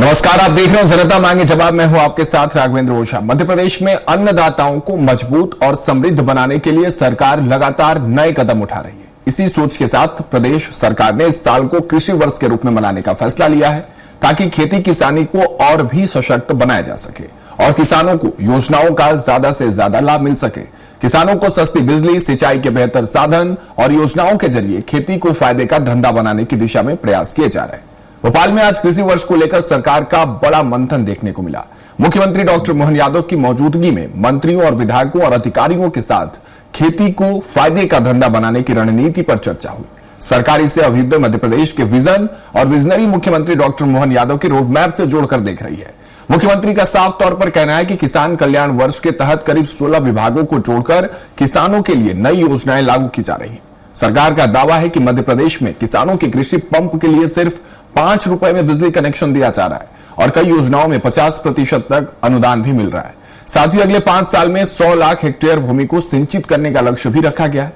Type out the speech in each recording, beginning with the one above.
नमस्कार, आप देख रहे हो जनता मांगे जवाब। मैं हूं आपके साथ राघवेंद्र ओझा। मध्य प्रदेश में अन्नदाताओं को मजबूत और समृद्ध बनाने के लिए सरकार लगातार नए कदम उठा रही है। इसी सोच के साथ प्रदेश सरकार ने इस साल को कृषि वर्ष के रूप में मनाने का फैसला लिया है, ताकि खेती किसानी को और भी सशक्त बनाया जा सके और किसानों को योजनाओं का ज्यादा से ज्यादा लाभ मिल सके। किसानों को सस्ती बिजली, सिंचाई के बेहतर साधन और योजनाओं के जरिए खेती को फायदे का धंधा बनाने की दिशा में प्रयास किए जा रहे हैं। भोपाल में आज कृषि वर्ष को लेकर सरकार का बड़ा मंथन देखने को मिला। मुख्यमंत्री डॉक्टर मोहन यादव की मौजूदगी में मंत्रियों और विधायकों और अधिकारियों के साथ खेती को फायदे का धंधा बनाने की रणनीति पर चर्चा हुई। सरकार इसे अभ्युदय मध्य प्रदेश के विजन और विजनरी मुख्यमंत्री डॉक्टर मोहन यादव के रोडमैप से जोड़कर देख रही है। मुख्यमंत्री का साफ तौर पर कहना है कि किसान कल्याण वर्ष के तहत करीब 16 विभागों को जोड़कर किसानों के लिए नई योजनाएं लागू की जा रही हैं। सरकार का दावा है कि मध्य प्रदेश में किसानों के कृषि पंप के लिए सिर्फ 5 रुपए में बिजली कनेक्शन दिया जा रहा है और कई योजनाओं में 50% तक अनुदान भी मिल रहा है। साथ ही अगले 5 साल में 100 लाख हेक्टेयर भूमि को सिंचित करने का लक्ष्य भी रखा गया है।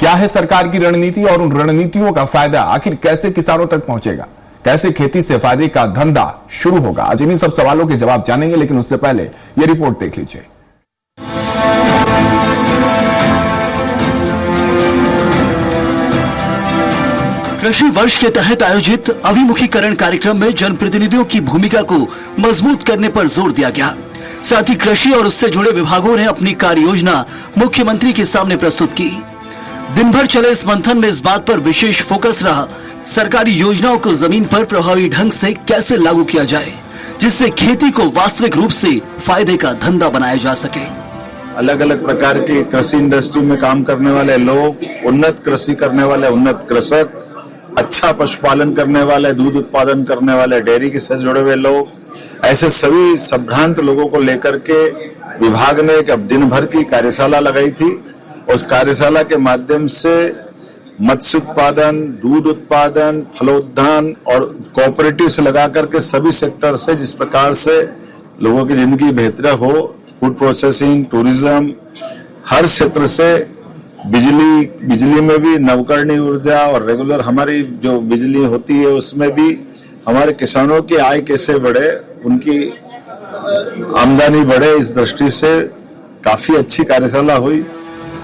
क्या है सरकार की रणनीति और उन रणनीतियों का फायदा आखिर कैसे किसानों तक पहुंचेगा? कैसे खेती से फायदे का धंधा शुरू होगा? आज इन्हीं सब सवालों के जवाब जानेंगे, लेकिन उससे पहले यह रिपोर्ट देख लीजिए। कृषि वर्ष के तहत आयोजित अभिमुखीकरण कार्यक्रम में जनप्रतिनिधियों की भूमिका को मजबूत करने पर जोर दिया गया। साथ ही कृषि और उससे जुड़े विभागों ने अपनी कार्य योजना मुख्यमंत्री के सामने प्रस्तुत की। दिन भर चले इस मंथन में इस बात पर विशेष फोकस रहा, सरकारी योजनाओं को जमीन पर प्रभावी ढंग से कैसे लागू किया जाए, जिससे खेती को वास्तविक रूप से फायदे का धंधा बनाया जा सके। अलग अलग प्रकार के कृषि इंडस्ट्री में काम करने वाले लोग, उन्नत कृषि करने वाले उन्नत कृषक, अच्छा पशुपालन करने वाले, दूध उत्पादन करने वाले, डेयरी से जुड़े हुए लोग, ऐसे सभी संभ्रांत लोगों को लेकर के विभाग ने एक दिन भर की कार्यशाला लगाई थी। उस कार्यशाला के माध्यम से मत्स्य उत्पादन, दूध उत्पादन, फलोद्यान और कोऑपरेटिव से लगा करके सभी सेक्टर से जिस प्रकार से लोगों की जिंदगी बेहतर हो, फूड प्रोसेसिंग, टूरिज्म, हर क्षेत्र से बिजली में भी नवकरणीय ऊर्जा और रेगुलर हमारी जो बिजली होती है उसमें भी हमारे किसानों की आय कैसे बढ़े, उनकी आमदनी बढ़े, इस दृष्टि से काफी अच्छी कार्यशाला हुई।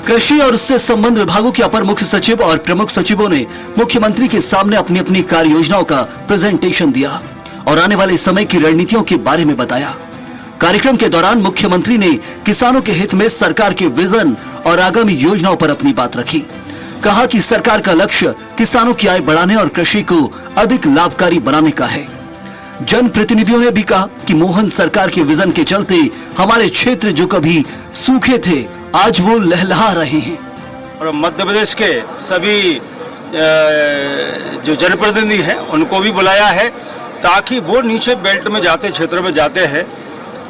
कृषि और उससे संबंध विभागों के अपर मुख्य सचिव और प्रमुख सचिवों ने मुख्यमंत्री के सामने अपनी अपनी कार्य योजनाओं का प्रेजेंटेशन दिया और आने वाले समय की रणनीतियों के बारे में बताया। कार्यक्रम के दौरान मुख्यमंत्री ने किसानों के हित में सरकार के विजन और आगामी योजनाओं पर अपनी बात रखी। कहा कि सरकार का लक्ष्य किसानों की आय बढ़ाने और कृषि को अधिक लाभकारी बनाने का है। जनप्रतिनिधियों ने भी कहा कि मोहन सरकार के विजन के चलते हमारे क्षेत्र जो कभी सूखे थे आज वो लहलहा रहे हैं। और मध्य प्रदेश के सभी जो जनप्रतिनिधि हैं उनको भी बुलाया है, ताकि वो नीचे बेल्ट में जाते क्षेत्र में जाते हैं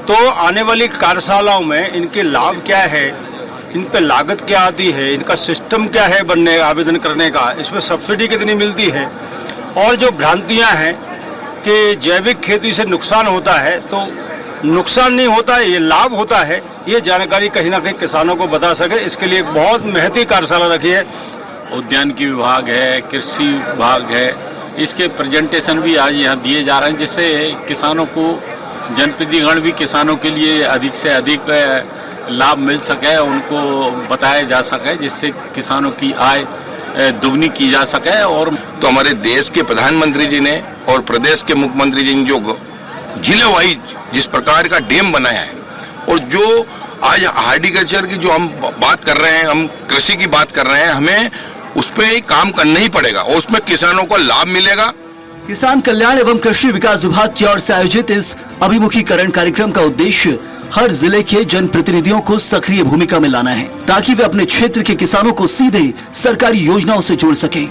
तो आने वाली कार्यशालाओं में इनके लाभ क्या है, इन पे लागत क्या आती है, इनका सिस्टम क्या है बनने आवेदन करने का, इसमें सब्सिडी कितनी मिलती है, और जो भ्रांतियां हैं कि जैविक खेती से नुकसान होता है, तो नुकसान नहीं होता है, ये लाभ होता है, ये जानकारी कहीं ना कहीं किसानों को बता सके। इसके लिए एक बहुत महती कार्यशाला रखी है। उद्यान की विभाग है, कृषि विभाग है, इसके प्रेजेंटेशन भी आज यहाँ दिए जा रहे हैं, जिससे किसानों को, जनप्रतिनिधिगण भी किसानों के लिए अधिक से अधिक लाभ मिल सके, उनको बताया जा सके, जिससे किसानों की आय दुगनी की जा सके। और तो हमारे देश के प्रधानमंत्री जी ने और प्रदेश के मुख्यमंत्री जी ने जो जिले वाइज जिस प्रकार का डैम बनाया है, और जो आज हार्टिकल्चर की जो हम बात कर रहे हैं, हम कृषि की बात कर रहे हैं, हमें उस पर काम करना ही पड़ेगा और उसमें किसानों को लाभ मिलेगा। किसान कल्याण एवं कृषि विकास विभाग की ओर से आयोजित इस अभिमुखीकरण कार्यक्रम का उद्देश्य हर जिले के जनप्रतिनिधियों को सक्रिय भूमिका में लाना है, ताकि वे अपने क्षेत्र के किसानों को सीधे सरकारी योजनाओं से जोड़ सकें।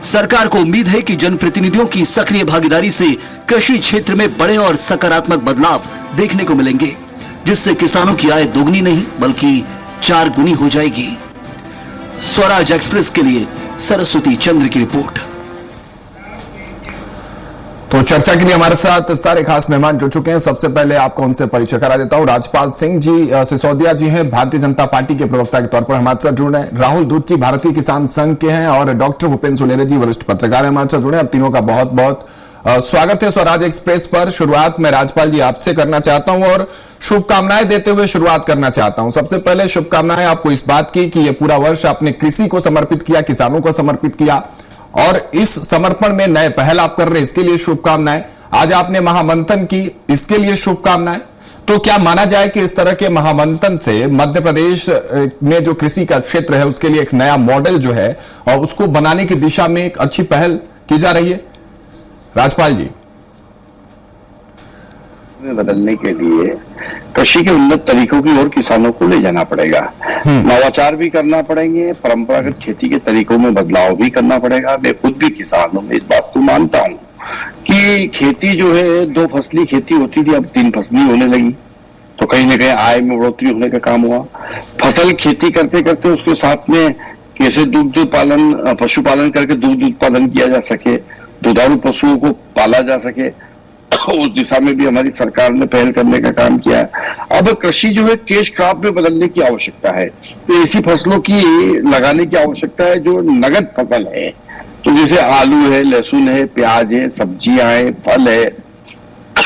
सरकार को उम्मीद है कि जनप्रतिनिधियों की सक्रिय भागीदारी से कृषि क्षेत्र में बड़े और सकारात्मक बदलाव देखने को मिलेंगे, जिससे किसानों की आय दोगुनी नहीं बल्कि 4 गुनी हो जाएगी। स्वराज एक्सप्रेस के लिए सरस्वती चंद्र की रिपोर्ट। तो चर्चा के लिए हमारे साथ सारे खास मेहमान जुड़ चुके हैं। सबसे पहले आपको उनसे परिचय करा देता हूं। राजपाल सिंह जी सिसोदिया जी हैं, भारतीय जनता पार्टी के प्रवक्ता के तौर पर हमारे साथ जुड़ रहे हैं। राहुल दूत जी भारतीय किसान संघ के हैं और डॉक्टर भूपेंद्र सुलेरे जी वरिष्ठ पत्रकार हमारे साथ जुड़े हैं। अब तीनों का बहुत बहुत स्वागत है स्वराज एक्सप्रेस पर। शुरुआत मैं राजपाल जी आपसे करना चाहता हूं और शुभकामनाएं देते हुए शुरुआत करना चाहता हूं। सबसे पहले शुभकामनाएं आपको इस बात की कि ये पूरा वर्ष आपने कृषि को समर्पित किया, किसानों को समर्पित किया और इस समर्पण में नए पहल आप कर रहे हैं, इसके लिए शुभकामनाएं। आज आपने महामंथन की, इसके लिए शुभकामनाएं। तो क्या माना जाए कि इस तरह के महामंथन से मध्य प्रदेश में जो कृषि का क्षेत्र है उसके लिए एक नया मॉडल जो है और उसको बनाने की दिशा में एक अच्छी पहल की जा रही है? राजपाल जी, बदलने के लिए कृषि के उन्नत तरीकों की ओर किसानों को ले जाना पड़ेगा, नवाचार भी करना पड़ेंगे, परंपरागत खेती के तरीकों में बदलाव भी करना पड़ेगा। मैं खुद भी किसान हूं, मैं इस बात को मानता हूं कि खेती जो है 2 फसली खेती होती थी, अब 3 फसली होने लगी, तो कहीं ना कहीं आय में बढ़ोतरी होने का काम हुआ। फसल खेती करते करते उसके साथ में कैसे दुग्ध पालन, पशुपालन करके दुग्ध उत्पादन किया जा सके, दुधारू पशुओं को पाला जा सके, उस दिशा में भी हमारी सरकार ने पहल करने का काम किया है। अब कृषि जो है कैश क्रॉप में बदलने की आवश्यकता है, तो ऐसी फसलों की लगाने की आवश्यकता है जो नगद फसल है। तो जैसे आलू है, लहसुन है, प्याज है, सब्जियां है, फल है,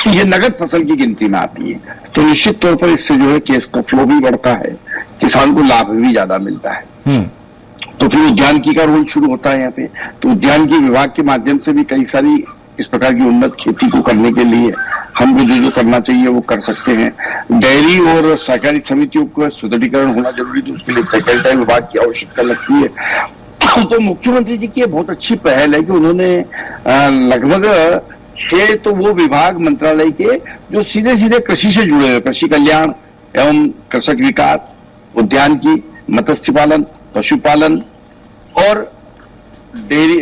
ये नगद फसल की गिनती में आती है। तो निश्चित तौर पर इससे जो है कैश का फ्लो भी बढ़ता है, किसान को लाभ भी ज्यादा मिलता है। तो फिर उद्यानिकी का रोल शुरू होता है यहाँ पे। तो उद्यानिकी विभाग के माध्यम से भी कई सारी इस प्रकार की उन्नत खेती को करने के लिए हमको जो करना चाहिए वो कर सकते हैं। डेयरी और सहकारी समितियों का सुदृढ़ीकरण होना जरूरी, तो उसके लिए सहकारिता विभाग की आवश्यकता लगती है। तो मुख्यमंत्री जी की ये बहुत अच्छी पहल है कि उन्होंने लगभग 6 तो वो विभाग मंत्रालय के जो सीधे सीधे कृषि से जुड़े हुए, कृषि कल्याण एवं कृषक विकास, उद्यानिकी, मत्स्य पालन, पशुपालन और डेयरी,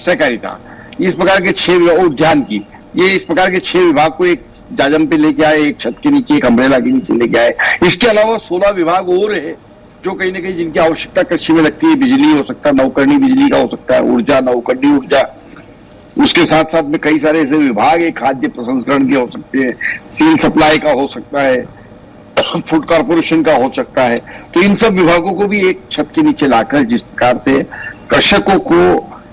सहकारिता, इस प्रकार के 6 विभाग, उद्यान की, ये इस प्रकार के 6 विभाग को एक जाजम पे लेके आए, एक छत के नीचे, एक अम्ब्रेला के नीचे लेके आए। इसके अलावा 16 विभाग और है जो कहीं ना कहीं जिनकी आवश्यकता कृषि में लगती है। बिजली हो सकता है, नवकरणीय बिजली का हो सकता है, ऊर्जा, नवकरणीय ऊर्जा, उसके साथ साथ में कई सारे ऐसे विभाग है, खाद्य प्रसंस्करण के हो सकते हैं, सील सप्लाई का हो सकता है, फूड कॉर्पोरेशन का हो सकता है। तो इन सब विभागों को भी एक छत के नीचे लाकर जिस प्रकार से कृषकों को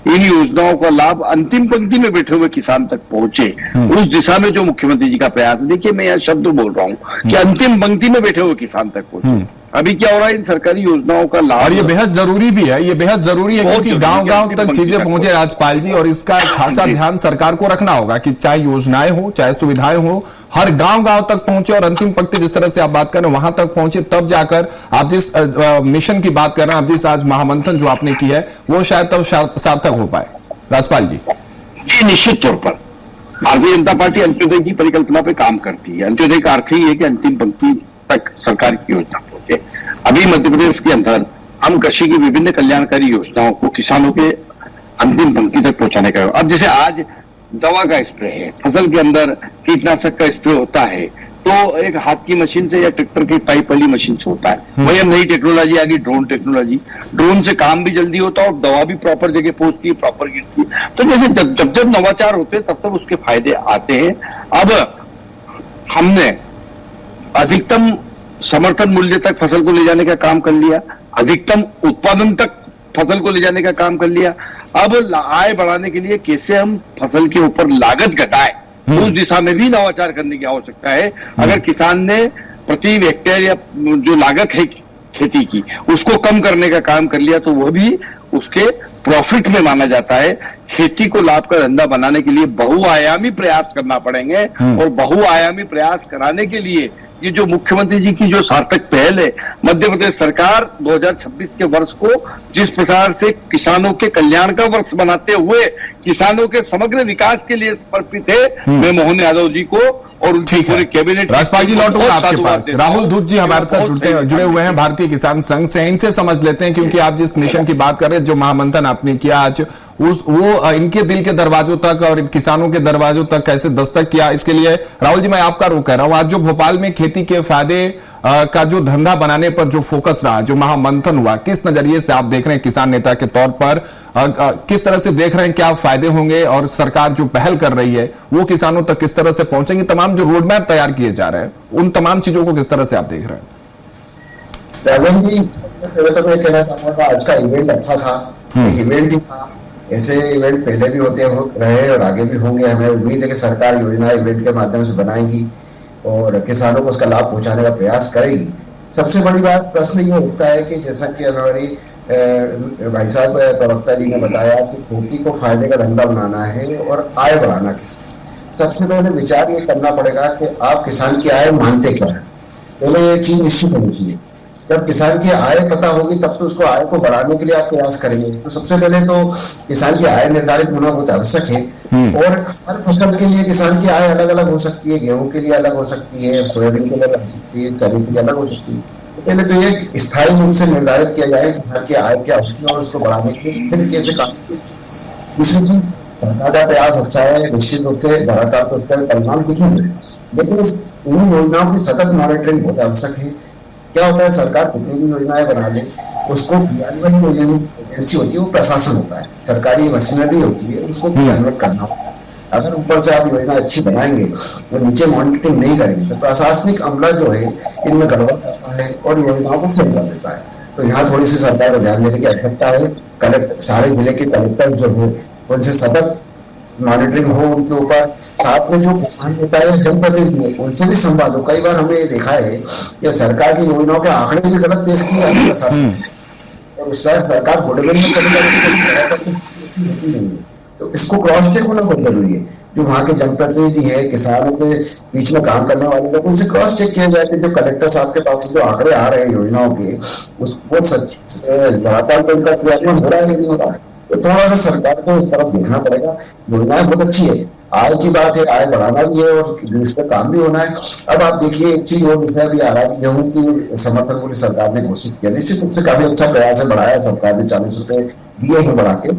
इन योजनाओं का लाभ अंतिम पंक्ति में बैठे हुए किसान तक पहुंचे, उस दिशा में जो मुख्यमंत्री जी का प्रयास, देखिए मैं यह शब्द बोल रहा हूं कि अंतिम पंक्ति में बैठे हुए किसान तक पहुंचे। अभी क्या हो रहा है, इन सरकारी योजनाओं का लाभ, और ये बेहद जरूरी भी है, ये बेहद जरूरी है क्योंकि गांव-गांव तक चीजें पहुंचे राजपाल जी, और इसका खासा ध्यान सरकार को रखना होगा कि चाहे योजनाएं हो, चाहे सुविधाएं हो, हर गांव-गांव तक पहुंचे और अंतिम पंक्ति जिस तरह से आप बात कर रहे हैं वहां तक पहुंचे, तब जाकर आप जिस मिशन की बात कर रहे हैं, आप जिस आज महामंथन जो आपने की है वो शायद तब सार्थक हो पाए। राजपाल जी, निश्चित तौर पर भारतीय जनता पार्टी अंत्योदय की परिकल्पना पे काम करती है। अंत्योदय का अर्थ ही है कि अंतिम पंक्ति तक सरकार की योजना पहुंचे। अभी मध्य प्रदेश के अंदर हम कृषि की विभिन्न कल्याणकारी योजनाओं को किसानों के अंतिम पंक्ति तक पहुंचाने का, अब जैसे आज दवा का स्प्रे है, फसल के अंदर कीटनाशक का स्प्रे होता है, तो एक हाथ की मशीन से या ट्रैक्टर की पाइप वाली मशीन से होता है। वही नई टेक्नोलॉजी आ गई, ड्रोन टेक्नोलॉजी, ड्रोन से काम भी जल्दी होता है और दवा भी प्रॉपर जगह पहुंचती है, प्रॉपर गिरती है। तो जैसे जब नवाचार होते हैं तब उसके फायदे आते हैं। अब हमने अधिकतम समर्थन मूल्य तक फसल को ले जाने का काम कर लिया, अधिकतम उत्पादन तक फसल को ले जाने का काम कर लिया। अब आय बढ़ाने के लिए कैसे हम फसल के ऊपर लागत घटाए, उस दिशा में भी नवाचार करने की आवश्यकता है। अगर किसान ने प्रति हेक्टेयर या जो लागत है खेती की उसको कम करने का काम कर लिया तो वह भी उसके प्रॉफिट में माना जाता है। खेती को लाभ का धंधा बनाने के लिए बहुआयामी प्रयास करना पड़ेंगे, और बहुआयामी प्रयास कराने के लिए ये जो मुख्यमंत्री जी की जो सार्थक पहल है, मध्य प्रदेश सरकार 2026 के वर्ष को जिस प्रकार से किसानों के कल्याण का वर्ष बनाते हुए किसानों के समग्र विकास के लिए समर्पित है, मैं मोहन यादव जी को और उनकी पूरे कैबिनेट। राजपाल जी लौटूंगा आपके पास। राहुल धूत जी हमारे साथ जुड़े हुए हैं भारतीय किसान संघ से, इनसे समझ लेते हैं क्योंकि आप जिस मिशन की बात कर रहे हैं, जो महामंथन आपने किया आज, वो इनके दिल के दरवाजों तक और किसानों के दरवाजों तक कैसे दस्तक किया, इसके लिए राहुल जी मैं आपका रुख कर रहा हूं। आज जो भोपाल में खेती के फायदे का जो धंधा बनाने पर जो फोकस रहा, जो महामंथन हुआ, किस नजरिए से आप देख रहे हैं किसान नेता के तौर पर, किस तरह से देख रहे हैं, क्या फायदे होंगे, और सरकार जो पहल कर रही है वो किसानों तक किस तरह से पहुंचेंगे, तमाम जो रोड मैप तैयार किए जा रहे हैं उन तमाम चीजों को किस तरह से आप देख रहे हैं? राघवन जी, पहले तो मैं कहना चाहूंगा आज का इवेंट अच्छा था, इवेंट भी था ऐसे इवेंट पहले भी होते रहे और आगे भी होंगे। हमें उम्मीद है कि सरकार योजना इवेंट के माध्यम से बनाएगी और किसानों को उसका लाभ पहुंचाने का प्रयास करेगी। सबसे बड़ी बात प्रश्न ये उठता है कि जैसा कि हमारी भाई साहब प्रवक्ता जी ने बताया कि खेती को फायदे का धंधा बनाना है और आय बढ़ाना किसान। सबसे पहले विचार ये करना पड़ेगा कि आप किसान की आय मानते क्या है। पहले ये चीज निश्चित होनी चाहिए। जब किसान की आय पता होगी तब तो उसको आय को बढ़ाने के लिए आप प्रयास करेंगे। तो सबसे पहले तो किसान की आय निर्धारित होना बहुत आवश्यक है। और हर फसल के लिए किसान की आय अलग अलग हो सकती है। गेहूं के लिए अलग हो सकती है, सोयाबीन के लिए अलग हो सकती है, चने के लिए अलग हो सकती है। तो पहले तो ये स्थायी रूप से निर्धारित किया जाए किसान की आय क्या होती है और उसको बढ़ाने के लिए फिर कैसे काम करें। दूसरी चीज, सरकार का प्रयास अच्छा है, निश्चित रूप से लगातार तो उसका परिणाम दिखेंगे, लेकिन इस इन योजनाओं की सतत मॉनिटरिंग बहुत आवश्यक है। क्या होता है, सरकार कितनी भी योजनाएं बना ले, उसको क्रियान्वयन एजेंसी होती है, वो प्रशासन होता है, सरकारी मशीनरी होती है, उसको क्रियान्वयन करना होता है। अगर ऊपर से आप योजना अच्छी बनाएंगे और नीचे मॉनिटरिंग नहीं करेंगे तो प्रशासनिक अमला जो है इनमें गड़बड़ करता है और योजनाओं को फेल कर देता है। तो यहाँ थोड़ी सी सरकार को ध्यान देने की आवश्यकता है। कलेक्टर, सारे जिले के कलेक्टर जो है उनसे सतत मॉनिटरिंग हो उनके ऊपर। साथ में जो किसान नेता है, जनप्रतिनिधि है, उनसे भी संवाद हो। कई बार हमने ये देखा है कि सरकार की योजनाओं के आंकड़े भी गलत पेश किए जाते हैं प्रशासन और उससे सरकार गुडविल में चली जाती है। तो इसको क्रॉस चेक होना बहुत जरूरी है। जो वहाँ के जनप्रतिनिधि है, किसानों के बीच में काम करने वाले लोग, उनसे क्रॉस चेक किया जाए कि जो कलेक्टर साहब के पास जो आंकड़े आ रहे हैं योजनाओं के, वो सच लगातार तो उनका क्रियान्वयन हो रहा है नहीं हो रहा है। तो थोड़ा सा सरकार को इस तरफ देखना पड़ेगा। योजनाएं बहुत अच्छी है, आय की बात है, आय बढ़ाना भी है और इस पर काम भी होना है। अब आप देखिए एक चीज और विषय भी आ रहा है, गेहूं की समर्थन मूल्य सरकार ने घोषित किया। निश्चित रूप से काफी अच्छा प्रयास है, बढ़ाया सरकार ने, 40 रुपए दिए हैं बढ़ा के।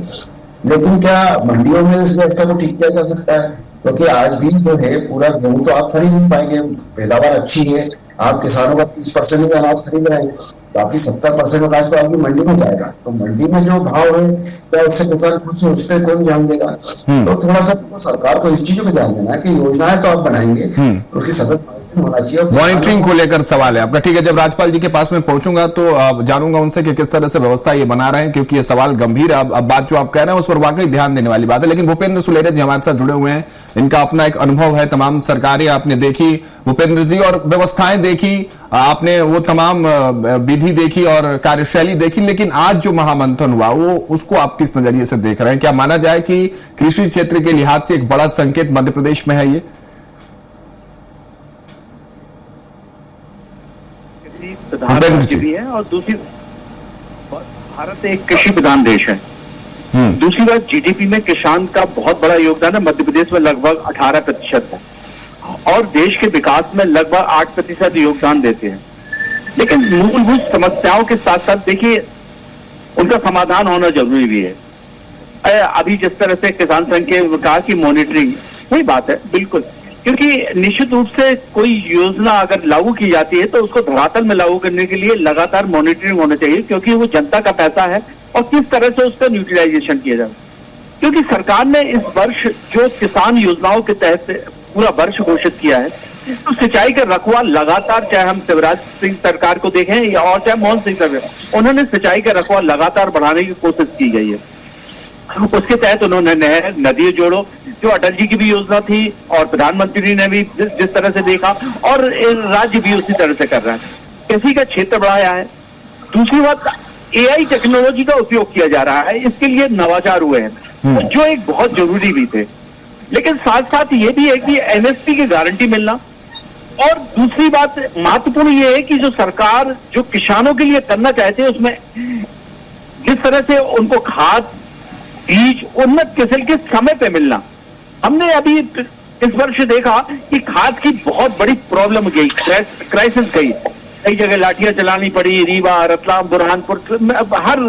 लेकिन क्या मंडियों में इस व्यवस्था को ठीक किया जा सकता है? क्योंकि आज भी जो है पूरा गेहूं तो आप खरीद नहीं पाएंगे। पैदावार अच्छी है, आप किसानों का 30% ही अनाज खरीद रहे हैं, बाकी 70% अनाज तो आपकी मंडी में जाएगा। तो मंडी में जो भाव है क्या उससे किसान खुश है, उस पर कौन ध्यान देगा? तो थोड़ा सा सरकार को इस चीजों में ध्यान देना है कि योजनाएं तो आप बनाएंगे, उसकी सतत होना चाहिए। मॉनिटरिंग को लेकर सवाल है आपका। ठीक है, जब राज्यपाल जी के पास में पहुंचूंगा तो जानूंगा उनसे कि किस तरह से व्यवस्था ये बना रहे हैं, क्योंकि ये सवाल गंभीर है। अब बात जो आप कह रहे हैं उस पर वाकई ध्यान देने वाली बात है। लेकिन भूपेंद्र सुलेरिया जी हमारे साथ जुड़े हुए हैं, इनका अपना एक अनुभव है, तमाम सरकारें आपने देखी भूपेंद्र जी, और व्यवस्थाएं देखी आपने, वो तमाम विधि देखी और कार्यशैली देखी। लेकिन आज जो महामंथन हुआ वो उसको आप किस नजरिए से देख रहे हैं? क्या माना जाए कि कृषि क्षेत्र के लिहाज से एक बड़ा संकेत मध्य प्रदेश में है ये? प्रधान राज्य भी है और दूसरी भारत एक कृषि प्रधान देश है। दूसरी बात, जीडीपी में किसान का बहुत बड़ा योगदान है। मध्य प्रदेश में लगभग 18% है और देश के विकास में लगभग 8% योगदान देते हैं। लेकिन मूलभूत समस्याओं के साथ साथ देखिए उनका समाधान होना जरूरी भी है। अभी जिस तरह से किसान संघ के कहा कि मॉनिटरिंग, सही बात है बिल्कुल, क्योंकि निश्चित रूप से कोई योजना अगर लागू की जाती है तो उसको धरातल में लागू करने के लिए लगातार मॉनिटरिंग होना चाहिए, क्योंकि वो जनता का पैसा है और किस तरह से उसका यूटिलाइजेशन किया जाए। क्योंकि सरकार ने इस वर्ष जो किसान योजनाओं के तहत पूरा वर्ष घोषित किया है, तो सिंचाई का रखवाल लगातार, चाहे हम शिवराज सिंह सरकार को देखें या और चाहे मोहन सिंह सरकार, उन्होंने सिंचाई का रखवाल लगातार बढ़ाने की कोशिश की गई है। उसके तहत उन्होंने नहर, नदी जोड़ो, जो अटल जी की भी योजना थी और प्रधानमंत्री ने भी जिस तरह से देखा, और राज्य भी उसी तरह से कर रहा है, कृषि का क्षेत्र बढ़ाया है। दूसरी बात, एआई टेक्नोलॉजी का उपयोग किया जा रहा है, इसके लिए नवाचार हुए हैं जो एक बहुत जरूरी भी थे। लेकिन साथ साथ ये भी है कि एमएसपी की गारंटी मिलना, और दूसरी बात महत्वपूर्ण ये है कि जो सरकार जो किसानों के लिए करना चाहते हैं उसमें जिस तरह से उनको खाद, बीज, उन्नत किस्म के समय पे मिलना। हमने अभी इस वर्ष देखा कि खाद की बहुत बड़ी प्रॉब्लम गई, क्राइसिस गई, कई जगह लाठियां चलानी पड़ी, रीवा, रतलाम, बुरहानपुर, हर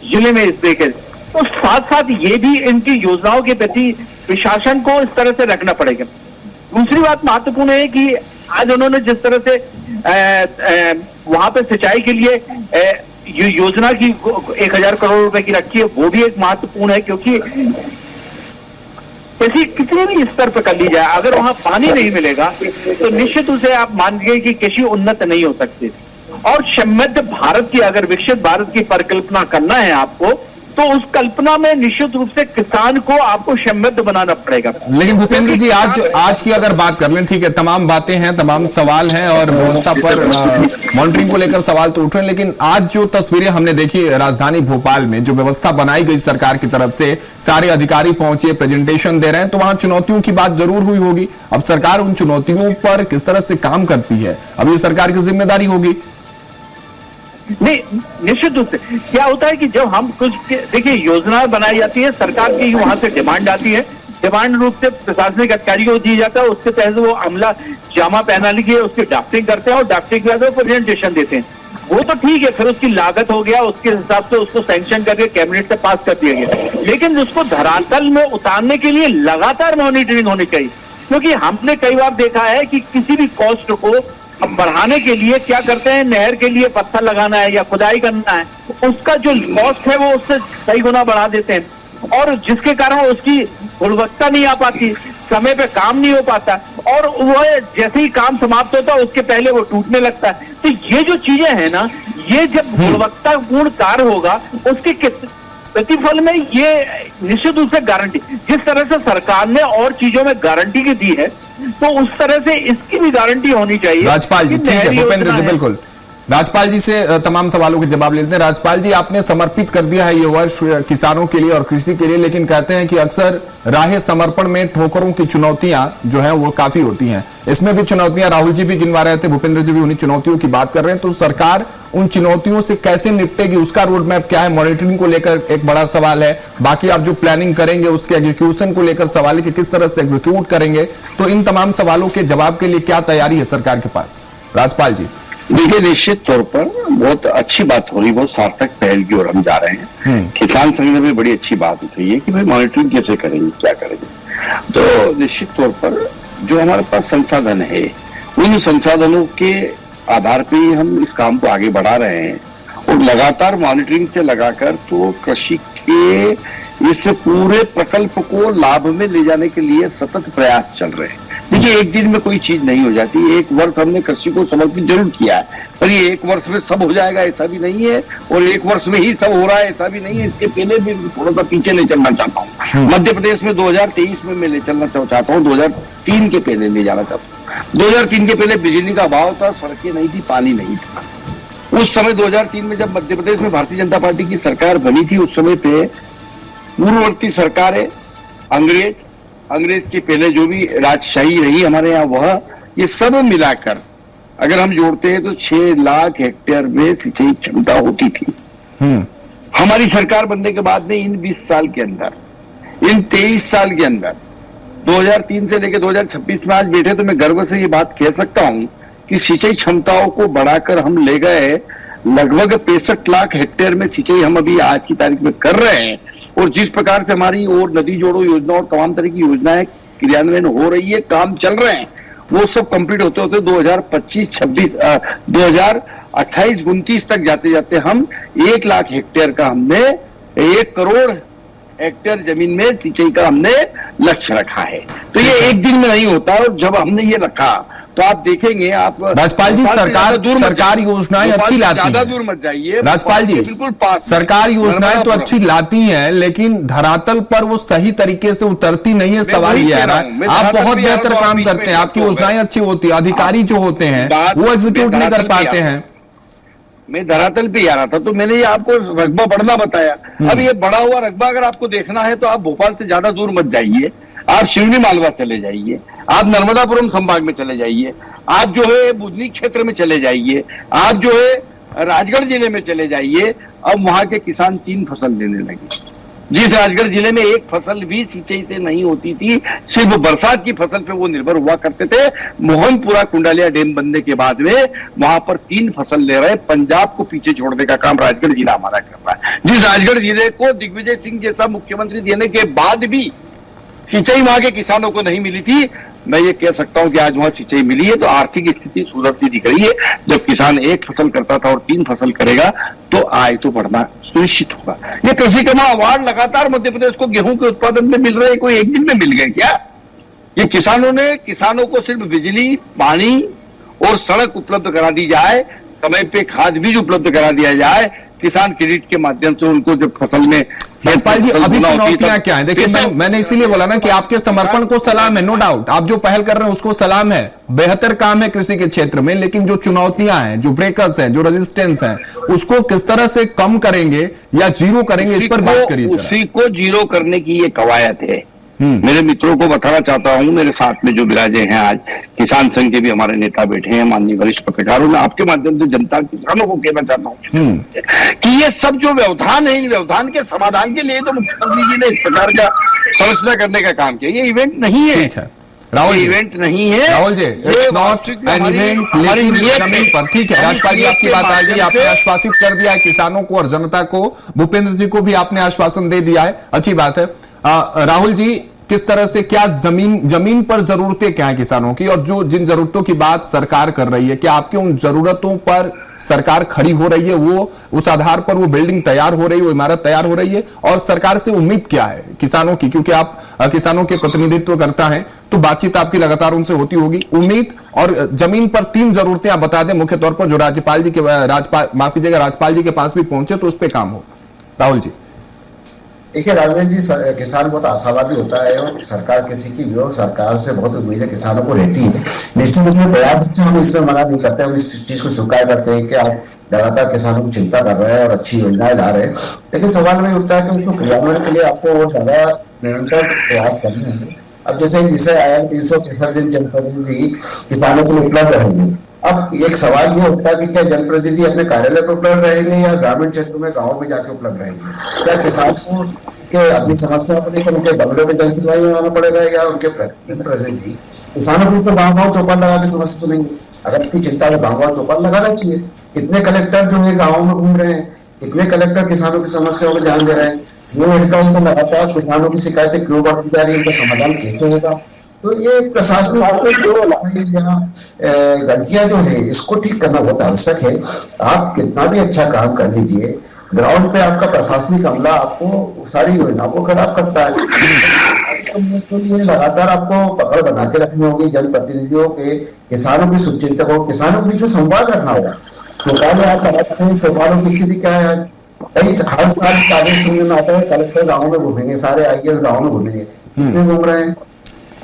जिले में इस देखे। तो साथ साथ ये भी इनकी योजनाओं के प्रति प्रशासन को इस तरह से रखना पड़ेगा। दूसरी बात महत्वपूर्ण है कि आज उन्होंने जिस तरह से वहां पे सिंचाई के लिए योजना की 1000 करोड़ रुपए की रखी है, वो भी एक महत्वपूर्ण है, क्योंकि किसी भी स्तर पर कर ली जाए, अगर वहां पानी नहीं मिलेगा तो निश्चित उसे आप मानिए कि कृषि उन्नत नहीं हो सकती। और समृद्ध भारत की, अगर विकसित भारत की परिकल्पना करना है आपको, तो उस कल्पना में निश्चित रूप से किसान को आपको समृद्ध बनाना पड़ेगा। लेकिन भूपेंद्र जी आज की अगर बात कर लें, ठीक है, तमाम बातें हैं, तमाम सवाल हैं और व्यवस्था पर मॉनिटरिंग को लेकर सवाल तो उठ रहे हैं, लेकिन आज जो तस्वीरें हमने देखी राजधानी भोपाल में, जो व्यवस्था बनाई गई सरकार की तरफ से, सारे अधिकारी पहुंचे, प्रेजेंटेशन दे रहे हैं, तो वहां चुनौतियों की बात जरूर हुई होगी। अब सरकार उन चुनौतियों पर किस तरह से काम करती है, अब ये सरकार की जिम्मेदारी होगी। नहीं, निश्चित रूप से क्या होता है कि जब हम कुछ, देखिए, योजनाएं बनाई जाती है, सरकार की वहां से डिमांड आती है, डिमांड रूप से प्रशासनिक अधिकारियों को दी जाता है, उसके तहत वो अमला जामा पहना लिखिए उसकी ड्राफ्टिंग करते हैं और ड्राफ्टिंग के बाद वो प्रेजेंटेशन देते हैं। वो तो ठीक है, फिर उसकी लागत हो गया, उसके हिसाब से उसको सैंक्शन करके कैबिनेट से पास कर दिया गया, लेकिन उसको धरातल में उतारने के लिए लगातार मॉनिटरिंग होनी चाहिए। क्योंकि हमने कई बार देखा है कि किसी भी कॉस्ट को अब बढ़ाने के लिए क्या करते हैं, नहर के लिए पत्थर लगाना है या खुदाई करना है, उसका जो कॉस्ट है वो उससे कई गुना बढ़ा देते हैं और जिसके कारण उसकी गुणवत्ता नहीं आ पाती, समय पे काम नहीं हो पाता और वो जैसे ही काम समाप्त होता है उसके पहले वो टूटने लगता है। तो ये जो चीजें हैं ना, ये जब गुणवत्तापूर्ण कार्य होगा उसके प्रतिफल में ये निश्चित रूप से गारंटी, जिस तरह से सरकार ने और चीजों में गारंटी की दी है, तो उस तरह से इसकी भी गारंटी होनी चाहिए। राजपाल जी, ठीक है, भूपेंद्र जी, बिल्कुल। राजपाल जी से तमाम सवालों के जवाब लेते हैं। राजपाल जी, आपने समर्पित कर दिया है ये वर्ष किसानों के लिए और कृषि के लिए, लेकिन कहते हैं कि अक्सर राह समर्पण में ठोकरों की चुनौतियां जो हैं वो काफी होती हैं। इसमें भी चुनौतियां राहुल जी भी गिनवा रहे थे, भूपेंद्र जी भी उन्हीं चुनौतियों की बात कर रहे हैं। तो सरकार उन चुनौतियों से कैसे निपटेगी, उसका रोड मैप क्या है? मॉनिटरिंग को लेकर एक बड़ा सवाल है, बाकी आप जो प्लानिंग करेंगे उसके एग्जीक्यूशन को लेकर सवाल है कि किस तरह से एग्जीक्यूट करेंगे। तो इन तमाम सवालों के जवाब के लिए क्या तैयारी है सरकार के पास? राजपाल जी। देखिए, निश्चित तौर पर बहुत अच्छी बात हो रही, बहुत सार्थक पहल की ओर हम जा रहे हैं। किसान संघ में बड़ी अच्छी बात उठी है कि भाई मॉनिटरिंग कैसे करेंगे, क्या करेंगे। तो निश्चित तौर पर जो हमारे पास संसाधन है, उन संसाधनों के आधार पर ही हम इस काम को आगे बढ़ा रहे हैं और लगातार मॉनिटरिंग से लगाकर तो कृषि के इस पूरे प्रकल्प को लाभ में ले जाने के लिए सतत प्रयास चल रहे हैं। देखिए, एक दिन में कोई चीज नहीं हो जाती। एक वर्ष हमने कृषि को समर्पित जरूर किया है, पर ये एक वर्ष में सब हो जाएगा ऐसा भी नहीं है और एक वर्ष में ही सब हो रहा है ऐसा भी नहीं है। इसके पहले भी थोड़ा सा पीछे ले चलना चाहता हूँ। मध्य प्रदेश में 2023 में मैं ले चलना चाहता हूँ, 2003 के पहले ले जाना चाहता हूँ। 2003 के पहले बिजली का अभाव था, सड़कें नहीं थी, पानी नहीं था। उस समय 2003 में जब मध्य प्रदेश में भारतीय जनता पार्टी की सरकार बनी थी, उस समय पे पूर्ववर्ती सरकारें, अंग्रेज के पहले जो भी राजशाही रही हमारे यहाँ, वह ये सब मिलाकर अगर हम जोड़ते हैं तो 6 लाख हेक्टेयर में सिंचाई क्षमता होती थी। हमारी सरकार बनने के बाद में इन 20 साल के अंदर, इन 23 साल के अंदर, 2003 से लेकर 2026 में आज बैठे तो मैं गर्व से ये बात कह सकता हूं कि सिंचाई क्षमताओं को बढ़ाकर हम ले गए लगभग 65 लाख हेक्टेयर में सिंचाई हम अभी आज की तारीख में कर रहे हैं। और जिस प्रकार से हमारी और नदी जोड़ो योजना और तमाम तरह की योजनाएं क्रियान्वयन हो रही है, काम चल रहे हैं, वो सब कंप्लीट होते होते 2028-29 तक जाते जाते हम 1 लाख हेक्टेयर का हमने 1 करोड़ हेक्टेयर जमीन में सिंचाई का हमने लक्ष्य रखा है। तो ये एक दिन में नहीं होता और जब हमने ये रखा तो आप देखेंगे, आप राजपाल जी, सरकार योजनाएं अच्छी लाती है, ज्यादा दूर मत जाइए राजपाल जी, बिल्कुल पास सरकार योजनाएं तो अच्छी लाती हैं, लेकिन धरातल पर वो सही तरीके से उतरती नहीं है। सवाल ये है, आप बहुत बेहतर काम करते हैं, आपकी योजनाएं अच्छी होती है, अधिकारी जो होते हैं वो एग्जीक्यूट नहीं कर पाते हैं। मैं धरातल पे आ रहा था तो मैंने ये आपको रकबा बढ़ना बताया। अब ये बढ़ा हुआ रकबा अगर आपको देखना है तो आप भोपाल से ज्यादा दूर मत जाइए, आप शिवनी मालवा चले जाइए, आप नर्मदापुरम संभाग में चले जाइए, आप जो है बुधनी क्षेत्र में चले जाइए, आप जो है राजगढ़ जिले में चले जाइए। अब वहां के किसान 3 फसल लेने लगे। जिस राजगढ़ जिले में एक फसल भी सिंचाई से नहीं होती थी, सिर्फ बरसात की फसल पे वो निर्भर हुआ करते थे, मोहनपुरा कुंडालिया डैम बनने के बाद में वहां पर 3 फसल ले रहे। पंजाब को पीछे छोड़ने का काम राजगढ़ जिला हमारा कर रहा है। जिस राजगढ़ जिले को दिग्विजय सिंह जैसा मुख्यमंत्री देने के बाद भी सिंचाई वहां के किसानों को नहीं मिली थी, मैं ये कह सकता हूं कि आज वहां सिंचाई मिली है तो आर्थिक स्थिति सुधरती दिख रही है। जब किसान 1 फसल करता था और 3 फसल करेगा तो आय तो बढ़ना सुनिश्चित होगा। ये कृषि कर्मा अवार्ड लगातार मध्य प्रदेश को गेहूं के उत्पादन में मिल रहे हैं, कोई एक दिन में मिल गए क्या? ये किसानों को सिर्फ बिजली, पानी और सड़क उपलब्ध करा दी जाए, समय पे खाद बीज उपलब्ध करा दिया जाए, किसान क्रेडिट के माध्यम से उनको जब फसल में यशपाल जी, फसल अभी बुना होती है चुनौतियां तब- क्या है? देखिए, मैंने इसीलिए बोला ना कि आपके समर्पण को सलाम है, नो डाउट। आप जो पहल कर रहे हैं उसको सलाम है, बेहतर काम है कृषि के क्षेत्र में, लेकिन जो चुनौतियां हैं, जो ब्रेकर्स हैं, जो रेजिस्टेंस हैं, उसको किस तरह से कम करेंगे या जीरो करेंगे, इस पर बात करिए जरा। उसी को जीरो करने की ये कवायद है। मेरे मित्रों को बताना चाहता हूं, मेरे साथ में जो विराजे हैं आज, किसान संघ के भी हमारे नेता बैठे हैं, माननीय वरिष्ठ पत्रकारों, मैं आपके माध्यम से जनता किसानों को कहना चाहता हूं कि ये सब जो व्यवधान है, इन व्यवधान के समाधान के लिए तो मुख्यमंत्री जी ने इस प्रकार का संरचना करने का काम किया। ये इवेंट नहीं है, ठीक है राहुल जी, इवेंट नहीं है Rahul ji, it's not an event, लेकिन जमीन पर ठीक है। राजपाल जी, आपकी बात आ गई, आपने आश्वासित कर दिया है किसानों को और जनता को, भूपेंद्र जी को भी आपने आश्वासन दे दिया है, अच्छी बात है। राहुल जी, किस तरह से, क्या जमीन पर जरूरतें क्या है किसानों की, और जो जिन जरूरतों की बात सरकार कर रही है, क्या आपके उन जरूरतों पर सरकार खड़ी हो रही है, वो उस आधार पर वो बिल्डिंग तैयार हो रही है, वो इमारत तैयार हो रही है, और सरकार से उम्मीद क्या है किसानों की, क्योंकि आप किसानों के प्रतिनिधित्व करता है तो बातचीत आपकी लगातार उनसे होती होगी। उम्मीद और जमीन पर 3 जरूरतें आप बता दें मुख्य तौर पर, जो राज्यपाल जी के पास भी पहुंचे तो उस पर काम हो। राहुल जी, देखिए राघवेंद्र जी, किसान बहुत आशावादी होता है और सरकार किसी की भी हो, सरकार से बहुत उम्मीद है किसानों को रहती है। निश्चित रूप में प्रयास अच्छे, हम इसमें मना नहीं करते, हम इस चीज को स्वीकार करते हैं कि आप लगातार किसानों की चिंता कर रहे हैं और अच्छी योजनाएं ला रहे हैं, लेकिन सवाल में उठता है कि उसको क्रियान्वयन के लिए आपको और ज्यादा निरंतर प्रयास करने हैं। अब जैसे एक विषय आया 365 दिन जनप्रतिनिधि किसानों के लिए उपलब्ध रहेंगे। अब एक सवाल ये उठता है कि क्या जनप्रतिनिधि अपने कार्यालय पर उपलब्ध रहेंगे या ग्रामीण क्षेत्र में, गाँव में जाके उपलब्ध रहेंगे? क्या किसान को के अपनी समस्या को लेकर उनके बंगलों में जन सुनवाई में आना पड़ेगा या उनके प्रतिनिधि किसानों के ऊपर गाँव चौपाल लगा के समस्या सुनेंगे? अगर इतनी चिंता है गाँव चौपाल लगाना चाहिए। कितने कलेक्टर जो है गाँव में घूम रहे हैं, कितने कलेक्टर किसानों की समस्याओं पर ध्यान दे रहे हैं, सीएम अधिकारियों को लगातार किसानों की शिकायतें क्यों बढ़ती जा रही है, उनका समाधान कैसे होगा? तो ये प्रशासनिक जो गलतियां जो है इसको ठीक करना बहुत आवश्यक है। आप कितना भी अच्छा काम कर लीजिए, ग्राउंड पे आपका प्रशासनिक अमला आपको सारी योजनाओं को खराब करता है। तो ये लगातार आपको पकड़ बना के रखनी होगी, जनप्रतिनिधियों के, किसानों की शुभचिंतकों, किसानों के बीच में संवाद रखना होगा। चौपाल आप लगाते हैं, चौपालों की स्थिति क्या है? हर साल आदेश सुनने में आता है कलेक्टर गाँव में घूमेंगे, सारे आईएएस गाँव में घूमेंगे, कितने घूम रहे हैं?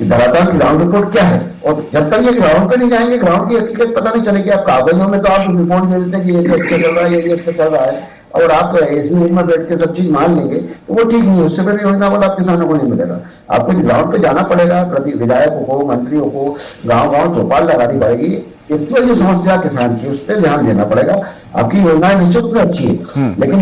धरातल की ग्राउंड रिपोर्ट क्या है? और जब तक ये ग्राउंड पे नहीं जाएंगे, ग्राउंड की हकीकत पता नहीं चलेगी। आप कागजों में तो आप रिपोर्ट दे देते हैं कि ये भी अच्छा चल रहा है, ये भी अच्छा चल रहा है, और आप ऐसी में बैठ के सब चीज मान लेंगे तो वो ठीक नहीं है। उससे बड़ी योजना वाला आप किसानों को नहीं मिलेगा। आपको ग्राउंड पे जाना पड़ेगा, विधायकों को, मंत्रियों को गाँव चौपाल लगानी पड़ेगी। एक्चुअल जो समस्या किसान की उस पर ध्यान देना पड़ेगा। आपकी योजनाएं निश्चित रूप से अच्छी है, लेकिन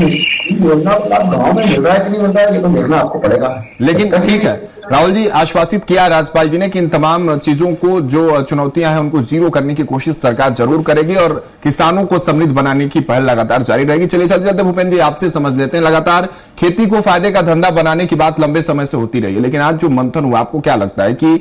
योजना आप गाँव में मिल रहा है कि नहीं मिल रहा है ये तो देखना आपको पड़ेगा। लेकिन ठीक है राहुल जी, आश्वासित किया राज्यपाल जी ने कि इन तमाम चीजों को, जो चुनौतियां हैं, उनको जीरो करने की कोशिश सरकार जरूर करेगी और किसानों को समृद्ध बनाने की पहल लगातार जारी रहेगी। चलिए चलते चलते भूपेंद्र जी आपसे समझ लेते हैं, लगातार खेती को फायदे का धंधा बनाने की बात लंबे समय से होती रही है, लेकिन आज जो मंथन हुआ, आपको क्या लगता है कि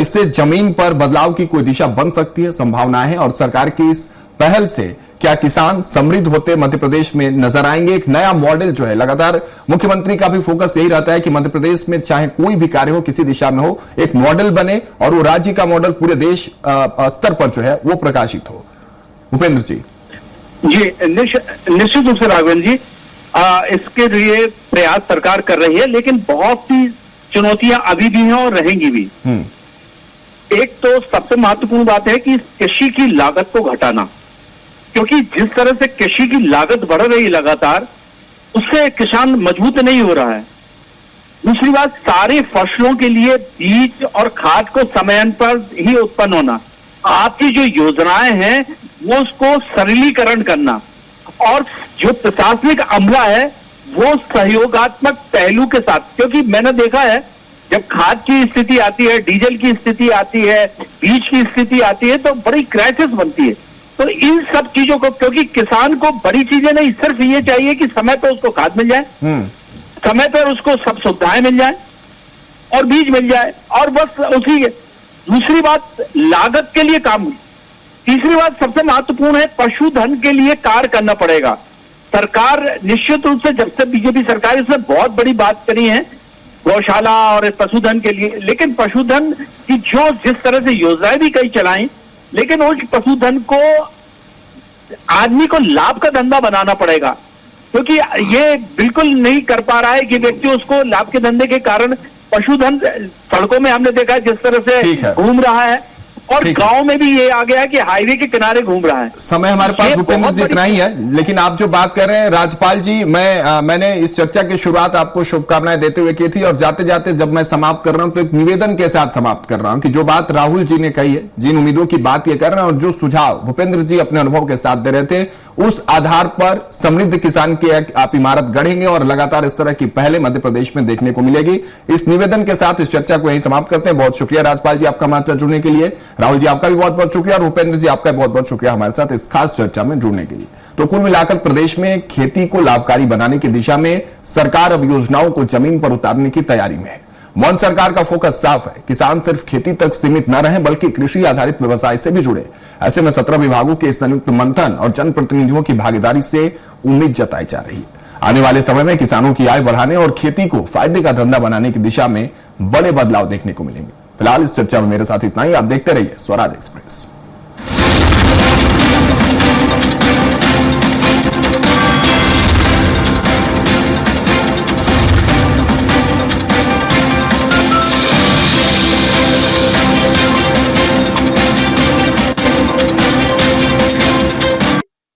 इससे जमीन पर बदलाव की कोई दिशा बन सकती है, संभावनाएं है, और सरकार की इस पहल से क्या किसान समृद्ध होते मध्य प्रदेश में नजर आएंगे? एक नया मॉडल जो है, लगातार मुख्यमंत्री का भी फोकस यही रहता है कि मध्य प्रदेश में चाहे कोई भी कार्य हो, किसी दिशा में हो, एक मॉडल बने और वो राज्य का मॉडल पूरे देश स्तर पर जो है वो प्रकाशित हो। भूपेंद्र जी। जी निश्चित रूप से राघवेंद्र जी, इसके लिए प्रयास सरकार कर रही है, लेकिन बहुत सी चुनौतियां अभी भी हैं और रहेंगी भी। एक तो सबसे महत्वपूर्ण बात है कि कृषि की लागत को घटाना, क्योंकि जिस तरह से कृषि की लागत बढ़ रही है लगातार, उससे किसान मजबूत नहीं हो रहा है। दूसरी बात, सारे फसलों के लिए बीज और खाद को समय पर ही उत्पन्न होना। आपकी जो योजनाएं हैं वो उसको सरलीकरण करना, और जो प्रशासनिक अमला है वो सहयोगात्मक पहलू के साथ, क्योंकि मैंने देखा है जब खाद की स्थिति आती है, डीजल की स्थिति आती है, बीज की स्थिति आती है, तो बड़ी क्राइसिस बनती है। तो इन सब चीजों को, क्योंकि किसान को बड़ी चीजें नहीं, सिर्फ ये चाहिए कि समय पर उसको खाद मिल जाए, समय पर उसको सब सुविधाएं मिल जाए और बीज मिल जाए, और बस उसी। दूसरी बात, लागत के लिए काम। तीसरी बात सबसे महत्वपूर्ण है, पशुधन के लिए कार्य करना पड़ेगा। सरकार निश्चित रूप से, जब से बीजेपी सरकार, इसमें बहुत बड़ी बात करी है गौशाला और पशुधन के लिए, लेकिन पशुधन की जो जिस तरह से योजनाएं भी कई चलाई, लेकिन उस पशुधन को आदमी को लाभ का धंधा बनाना पड़ेगा। क्योंकि ये बिल्कुल नहीं कर पा रहा है कि व्यक्ति उसको लाभ के धंधे के कारण पशुधन सड़कों में हमने देखा है जिस तरह ठीक से है। घूम रहा है, और ठीक है। गांव में भी ये आ गया है कि हाईवे के किनारे घूम रहा है। समय हमारे पास ये भूपेंद्र बहुत जी इतना ही है, लेकिन आप जो बात कर रहे हैं राजपाल जी, मैंने इस चर्चा की शुरुआत आपको शुभकामनाएं देते हुए की थी, और जाते जाते जब मैं समाप्त कर रहा हूं तो एक निवेदन के साथ समाप्त कर रहा हूं कि जो बात राहुल जी ने कही है, जिन उम्मीदों की बात ये कर रहे हैं और जो सुझाव भूपेंद्र जी अपने अनुभव के साथ दे रहे थे, उस आधार पर समृद्ध किसान की आप इमारत गढ़ेंगे और लगातार इस तरह की पहले मध्य प्रदेश में देखने को मिलेगी। इस निवेदन के साथ इस चर्चा को यहीं समाप्त करते हैं। बहुत शुक्रिया राजपाल जी आपका हमारे साथ जुड़ने के लिए, राहुल जी आपका भी बहुत बहुत शुक्रिया, और भूपेंद्र जी आपका बहुत बहुत शुक्रिया हमारे साथ इस खास चर्चा में जुड़ने के लिए। तो कुल मिलाकर प्रदेश में खेती को लाभकारी बनाने की दिशा में सरकार अब योजनाओं को जमीन पर उतारने की तैयारी में है। मोदी सरकार का फोकस साफ है, किसान सिर्फ खेती तक सीमित न रहे बल्कि कृषि आधारित व्यवसाय से भी जुड़े। ऐसे में 17 विभागों के संयुक्त मंथन और जनप्रतिनिधियों की भागीदारी से उम्मीद जताई जा रही है। आने वाले समय में किसानों की आय बढ़ाने और खेती को फायदे का धंधा बनाने की दिशा में बड़े बदलाव देखने को मिलेंगे। फिलहाल इस चर्चा में मेरे साथ इतना ही। आप देखते रहिए स्वराज एक्सप्रेस।